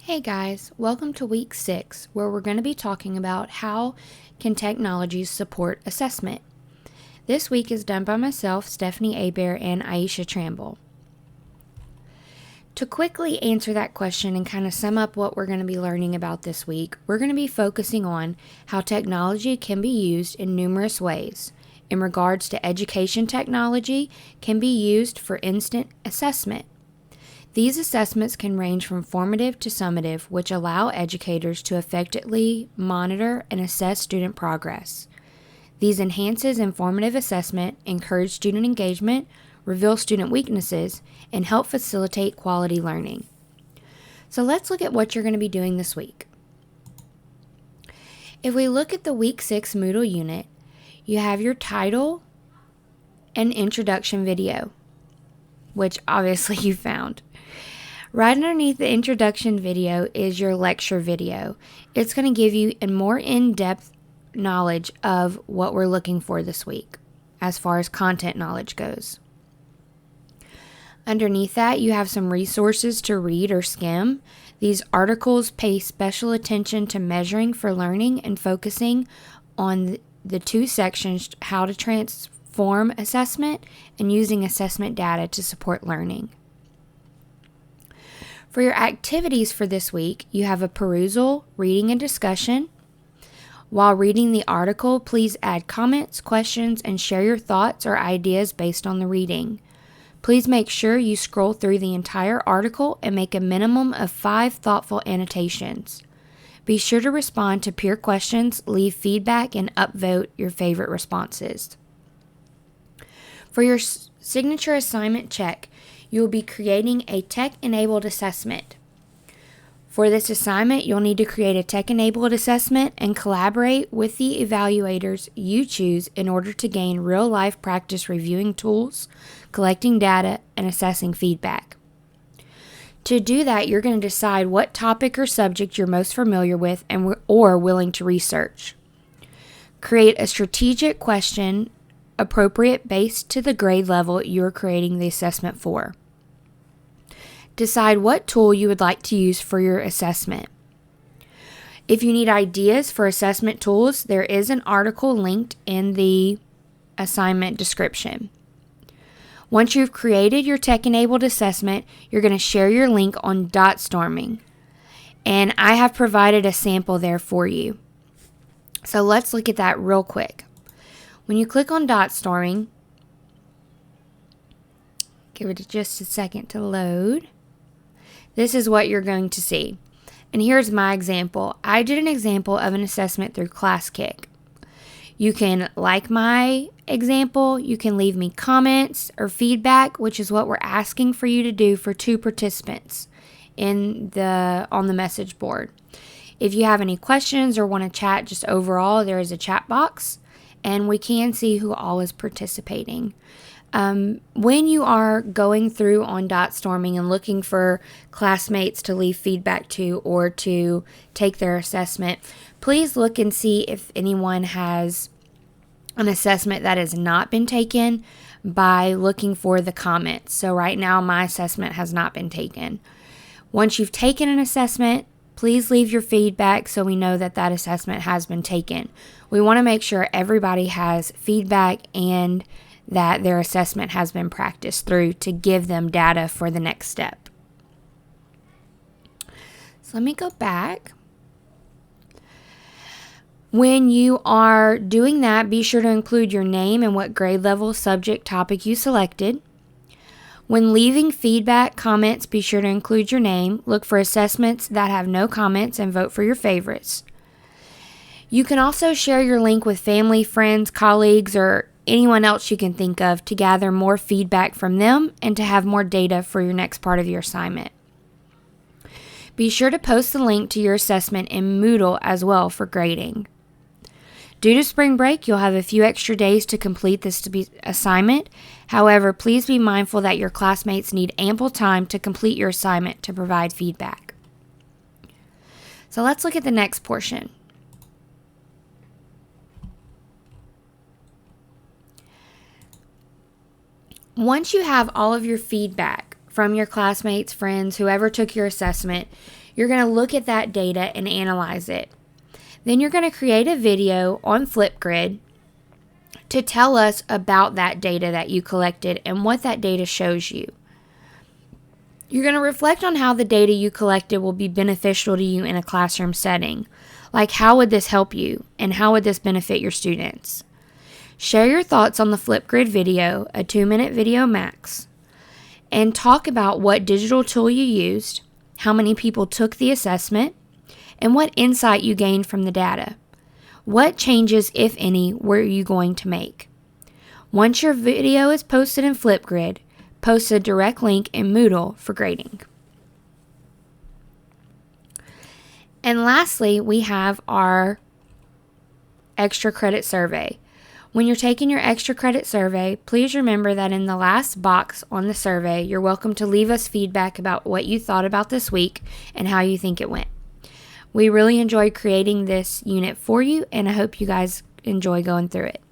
Hey guys, welcome to week 6, where we're going to be talking about how can technologies support assessment. This week is done by myself, Stephanie Abear, and Aisha Tramble. To quickly answer that question and kind of sum up what we're going to be learning about this week, we're going to be focusing on how technology can be used in numerous ways. In regards to education, technology can be used for instant assessment. These assessments can range from formative to summative, which allow educators to effectively monitor and assess student progress. These enhances informative assessment, encourage student engagement, reveal student weaknesses, and help facilitate quality learning. So let's look at what you're going to be doing this week. If we look at the week 6 Moodle unit, you have your title and introduction video, which obviously you found. Right underneath the introduction video is your lecture video. It's going to give you a more in-depth knowledge of what we're looking for this week, as far as content knowledge goes. Underneath that, you have some resources to read or skim. These articles pay special attention to measuring for learning and focusing on the two sections, how to transform assessment and using assessment data to support learning. For your activities for this week, you have a perusal, reading, and discussion. While reading the article, please add comments, questions, and share your thoughts or ideas based on the reading. Please make sure you scroll through the entire article and make a minimum of 5 thoughtful annotations. Be sure to respond to peer questions, leave feedback, and upvote your favorite responses. For your signature assignment check, you will be creating a tech-enabled assessment. For this assignment, you'll need to create a tech-enabled assessment and collaborate with the evaluators you choose in order to gain real-life practice reviewing tools, collecting data, and assessing feedback. To do that, you're going to decide what topic or subject you're most familiar with or willing to research. Create a strategic question appropriate based to the grade level you're creating the assessment for. Decide what tool you would like to use for your assessment. If you need ideas for assessment tools, there is an article linked in the assignment description. Once you've created your tech-enabled assessment, you're going to share your link on DotStorming. And I have provided a sample there for you. So let's look at that real quick. When you click on DotStorming, give it just a second to load. This is what you're going to see. And here's my example. I did an example of an assessment through ClassKick. You can like my example, you can leave me comments or feedback, which is what we're asking for you to do for 2 participants on the message board. If you have any questions or want to chat just overall, there is a chat box, and we can see who all is participating. When you are going through on DotStorming and looking for classmates to leave feedback to or to take their assessment, please look and see if anyone has an assessment that has not been taken by looking for the comments. So right now my assessment has not been taken. Once you've taken an assessment, please leave your feedback so we know that that assessment has been taken. We want to make sure everybody has feedback and that their assessment has been practiced through to give them data for the next step. So let me go back. When you are doing that, be sure to include your name and what grade level, subject, topic you selected. When leaving feedback, comments, be sure to include your name. Look for assessments that have no comments and vote for your favorites. You can also share your link with family, friends, colleagues, or anyone else you can think of to gather more feedback from them and to have more data for your next part of your assignment. Be sure to post the link to your assessment in Moodle as well for grading. Due to spring break, you'll have a few extra days to complete this assignment. However, please be mindful that your classmates need ample time to complete your assignment to provide feedback. So let's look at the next portion. Once you have all of your feedback from your classmates, friends, whoever took your assessment, You're going to look at that data and analyze it. Then you're going to create a video on Flipgrid to tell us about that data that you collected and what that data shows you. You're going to reflect on how the data you collected will be beneficial to you in a classroom setting. Like, how would this help you and how would this benefit your students? Share your thoughts on the Flipgrid video, a 2-minute video max, and talk about what digital tool you used, how many people took the assessment, and what insight you gained from the data. What changes, if any, were you going to make? Once your video is posted in Flipgrid, post a direct link in Moodle for grading. And lastly, we have our extra credit survey. When you're taking your extra credit survey, please remember that in the last box on the survey, you're welcome to leave us feedback about what you thought about this week and how you think it went. We really enjoyed creating this unit for you, and I hope you guys enjoy going through it.